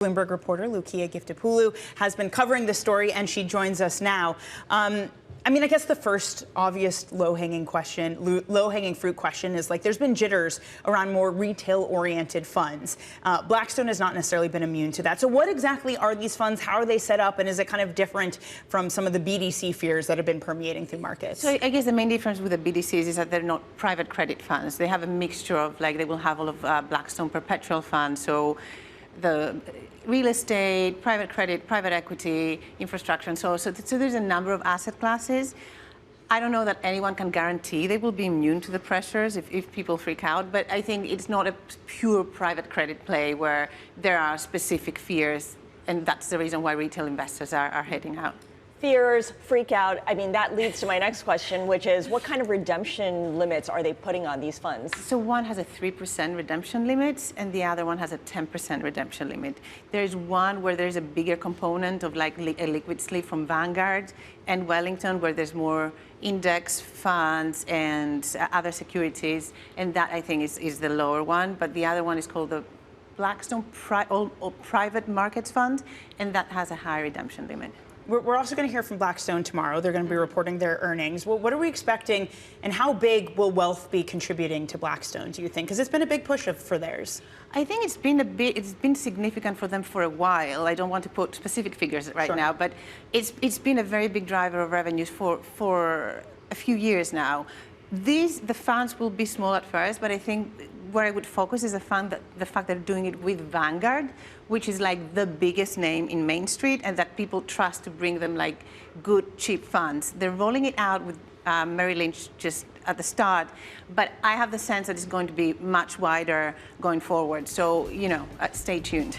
Bloomberg reporter Loukia Gyftopoulou has been covering the story, and she joins us now. I guess the first obvious low-hanging fruit question is, like, there's been jitters around more retail-oriented funds. Blackstone has not necessarily been immune to that. So what exactly are these funds? How are they set up? And is it kind of different from some of the BDC fears that have been permeating through markets? So I guess the main difference with the BDCs is that they're not private credit funds. They have a mixture of, like, they will have all of Blackstone perpetual funds. So the real estate, private credit, private equity, infrastructure, and so there's a number of asset classes. I don't know that anyone can guarantee they will be immune to the pressures if people freak out, but I think it's not a pure private credit play where there are specific fears, and that's the reason why retail investors are heading out. Fears, freak out. That leads to my next question, which is what kind of redemption limits are they putting on these funds? So one has a 3% redemption limit, and the other one has a 10% redemption limit. There's one where there's a bigger component of, like, a liquid sleeve from Vanguard and Wellington, where there's more index funds and other securities, and that, I think, is the lower one. But the other one is called the Blackstone Private Markets Fund, and that has a high redemption limit. We're also going to hear from Blackstone tomorrow. They're going to be reporting their earnings. Well, what are we expecting, and how big will wealth be contributing to Blackstone, do you think? Because it's been a big push for theirs. I think it's been significant for them for a while. I don't want to put specific figures right now, but it's been a very big driver of revenues for a few years now. The funds will be small at first, but I think where I would focus is the fact that they're doing it with Vanguard, which is, like, the biggest name in Main Street, and that people trust to bring them, like, good, cheap funds. They're rolling it out with Merrill Lynch just at the start, but I have the sense that it's going to be much wider going forward. So, stay tuned.